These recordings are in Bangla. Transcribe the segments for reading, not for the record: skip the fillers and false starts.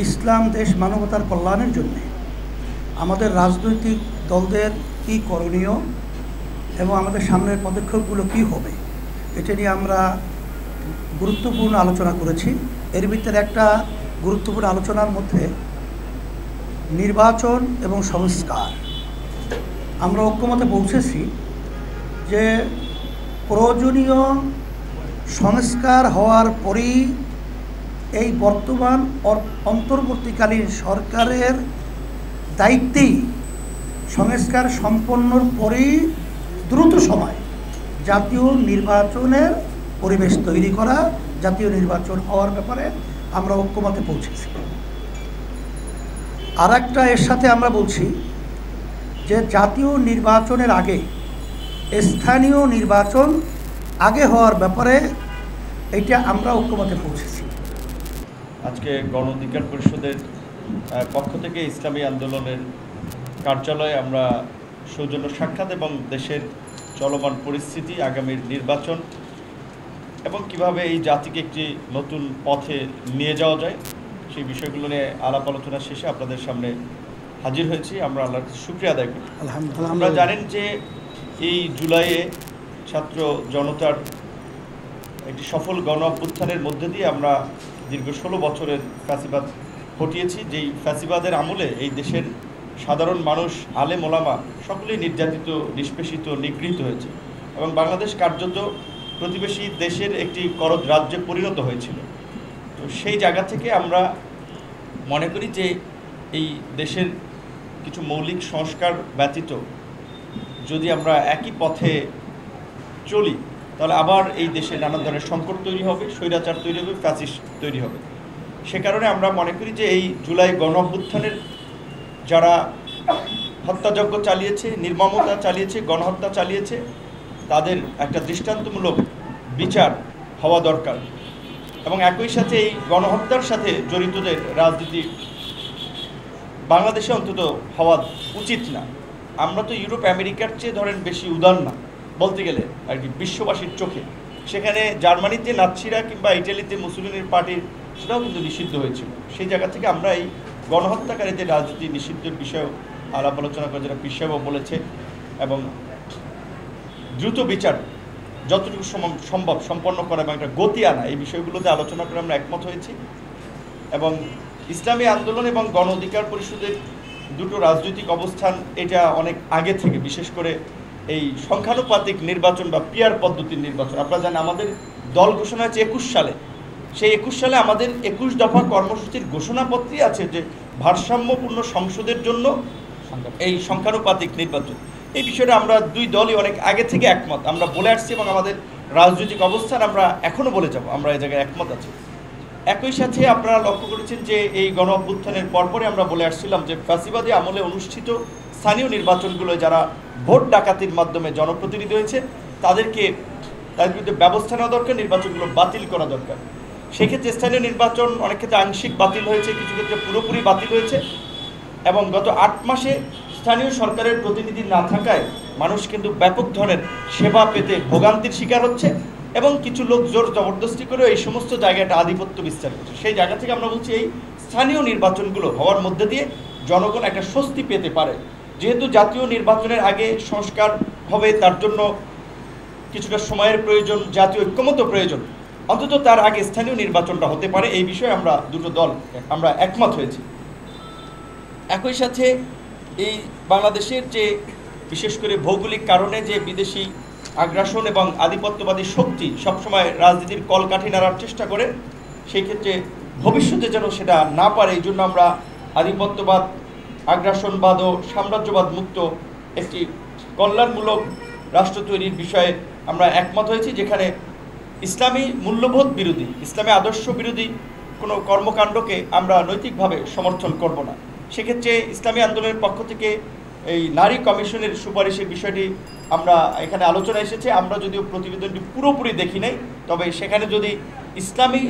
ইসলাম দেশ মানবতার কল্যাণের জন্য আমাদের রাজনৈতিক দলদের কী করণীয় এবং আমাদের সামনের পদক্ষেপগুলো কী হবে, এটা নিয়ে আমরা গুরুত্বপূর্ণ আলোচনা করেছি। এর ভিতরে একটা গুরুত্বপূর্ণ আলোচনার মধ্যে নির্বাচন এবং সংস্কার। আমরা ঐক্যমতে পৌঁছেছি যে প্রয়োজনীয় সংস্কার হওয়ার পরই এই বর্তমান অন্তর্বর্তীকালীন সরকারের দায়িত্বেই সংস্কার সম্পন্নর পরেই দ্রুত সময় জাতীয় নির্বাচনের পরিবেশ তৈরি করা, জাতীয় নির্বাচন হওয়ার ব্যাপারে আমরা ঐক্যমতে পৌঁছেছি। আর একটা এর সাথে আমরা বলছি যে জাতীয় নির্বাচনের আগে স্থানীয় নির্বাচন আগে হওয়ার ব্যাপারে এটা আমরা ঐক্যমতে পৌঁছেছি। আজকে গণ অধিকার পরিষদের পক্ষ থেকে ইসলামী আন্দোলনের কার্যালয়ে আমরা সৌজন্য সাক্ষাৎ এবং দেশের চলমান পরিস্থিতি, আগামীর নির্বাচন এবং কিভাবে এই জাতিকে একটি নতুন পথে নিয়ে যাওয়া যায় সেই বিষয়গুলো নিয়ে আলাপ আলোচনা শেষে আপনাদের সামনে হাজির হয়েছি। আমরা আল্লাহর শুকরিয়া আদায় করি। আমরা জানেন যে এই জুলাইয়ে ছাত্র জনতার একটি সফল গণ অভ্যুত্থানের মধ্যে দিয়ে আমরা দীর্ঘ 16 বছরের ফ্যাসিবাদ হটিয়েছি। যেই ফ্যাসিবাদের আমলে এই দেশের সাধারণ মানুষ, আলেম ওলামা সকলেই নির্যাতিত, নিষ্পেষিত, নিগৃহীত হয়েছে এবং বাংলাদেশ কার্যত প্রতিবেশী দেশের একটি করদ রাজ্যে পরিণত হয়েছিল। তো সেই জায়গা থেকে আমরা মনে করি যে এই দেশের কিছু মৌলিক সংস্কার ব্যতীত যদি আমরা একই পথে চলি তাহলে আবার এই দেশে নানান ধরনের সংকট তৈরি হবে, স্বৈরাচার তৈরি হবে, ফ্যাসিস্ট তৈরি হবে। সে কারণে আমরা মনে করি যে এই জুলাই গণ অভ্যুত্থানের যারা হত্যাযজ্ঞ চালিয়েছে, নির্মমতা চালিয়েছে, গণহত্যা চালিয়েছে, তাদের একটা দৃষ্টান্তমূলক বিচার হওয়া দরকার এবং একই সাথে এই গণহত্যার সাথে জড়িতদের রাজনীতি বাংলাদেশে অন্তত হওয়া উচিত না। আমরা তো ইউরোপ আমেরিকার চেয়ে ধরেন বেশি উদার না বলতে গেলে আর কি বিশ্ববাসীর চোখে। সেখানে জার্মানিতে নাৎসিরা কিংবা ইটালিতে মুসলিনের পার্টির সেটাও কিন্তু নিষিদ্ধ হয়েছিল। সেই জায়গা থেকে আমরা এই গণহত্যাকারীদের রাজনীতি নিষিদ্ধের বিষয়েও আলাপ আলোচনা করে, যেটা পীর সাহেবও বলেছে, এবং দ্রুত বিচার যতটুকু সম্ভব সম্পন্ন করা এবং একটা গতি আনা, এই বিষয়গুলোতে আলোচনা করে আমরা একমত হয়েছি। এবং ইসলামী আন্দোলন এবং গণ অধিকার পরিষদের দুটো রাজনৈতিক অবস্থান এটা অনেক আগে থেকে, বিশেষ করে এই সংখ্যানুপাতিক নির্বাচন বা পিয়ার পদ্ধতির নির্বাচন, আপনারা জানেন আমাদের দল ঘোষণা হয়েছে 21 সালে। সেই 21 সালে আমাদের 21 দফা কর্মসূচির ঘোষণাপত্রই আছে যে ভারসাম্যপূর্ণ সংসদের জন্য এই সংখ্যানুপাতিক নির্বাচন। এই বিষয়টা আমরা দুই দলই অনেক আগে থেকে একমত, আমরা বলে আসছি এবং আমাদের রাজনৈতিক অবস্থান আমরা এখনও বলে যাব, আমরা এই জায়গায় একমত আছি। একই সাথে আপনারা লক্ষ্য করেছেন যে এই গণ অভ্যুত্থানের পরপরে আমরা বলে আসছিলাম যে ফ্যাসিবাদী আমলে অনুষ্ঠিত স্থানীয় নির্বাচনগুলো যারা ভোট ডাকাতির মাধ্যমে জনপ্রতিনিধি হয়েছে তাদের বিরুদ্ধে ব্যবস্থা নেওয়া দরকার, নির্বাচনগুলো বাতিল করা দরকার। সেক্ষেত্রে স্থানীয় নির্বাচন অনেক ক্ষেত্রে আংশিক বাতিল হয়েছে, কিছু ক্ষেত্রে পুরোপুরি বাতিল হয়েছে এবং গত 8 মাসে স্থানীয় সরকারের প্রতিনিধি না থাকায় মানুষ কিন্তু ব্যাপক ধরনের সেবা পেতে ভোগান্তির শিকার হচ্ছে এবং কিছু লোক জোর জবরদস্তি করে এই সমস্ত জায়গাটা আধিপত্য বিস্তার করছে। সেই জায়গা থেকে আমরা বলছি এই স্থানীয় নির্বাচনগুলো হওয়ার মধ্যে দিয়ে জনগণ একটা স্বস্তি পেতে পারে। যেহেতু জাতীয় নির্বাচনের আগে সংস্কার হবে, তার জন্য কিছুটা সময়ের প্রয়োজন, জাতীয় ঐক্যমত্য প্রয়োজন, অন্তত তার আগে স্থানীয় নির্বাচনটা হতে পারে। এই বিষয়ে আমরা দুটো দল আমরা একমত হয়েছি। একই সাথে এই বাংলাদেশের যে বিশেষ করে ভৌগোলিক কারণে যে বিদেশি আগ্রাসন এবং আধিপত্যবাদী শক্তি সবসময় রাজনীতির কলকাঠি নাড়ার চেষ্টা করে, সেই ক্ষেত্রে ভবিষ্যতে যেন সেটা না পারে, এই জন্য আমরা আধিপত্যবাদ, আগ্রাসনবাদ ও সাম্রাজ্যবাদ মুক্ত একটি কল্যাণমূলক রাষ্ট্র তৈরির বিষয়ে আমরা একমত হয়েছি, যেখানে ইসলামী মূল্যবোধ বিরোধী, ইসলামী আদর্শ বিরোধী কোনো কর্মকাণ্ডকে আমরা নৈতিকভাবে সমর্থন করব না। সেক্ষেত্রে ইসলামী আন্দোলনের পক্ষ থেকে এই নারী কমিশনের সুপারিশের বিষয়টি আমরা এখানে আলোচনা এসেছে। আমরা যদিও প্রতিবেদনটি পুরোপুরি দেখি নাই, তবে সেখানে যদি ইসলামী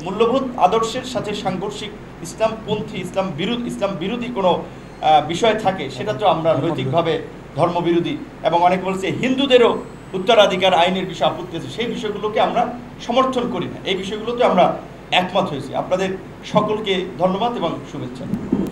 মূল্যবোধ আদর্শের সাথে সাংঘর্ষিক ইসলামপন্থী, ইসলাম বিরোধী কোনো বিষয় থাকে, সেটা তো আমরা নৈতিকভাবে ধর্মবিরোধী এবং অনেক বলছে হিন্দুদেরও উত্তরাধিকার আইনের বিষয় আপত্তি আছে, সেই বিষয়গুলোকে আমরা সমর্থন করি না। এই বিষয়গুলোতে আমরা একমত হয়েছি। আপনাদের সকলকে ধন্যবাদ এবং শুভেচ্ছা।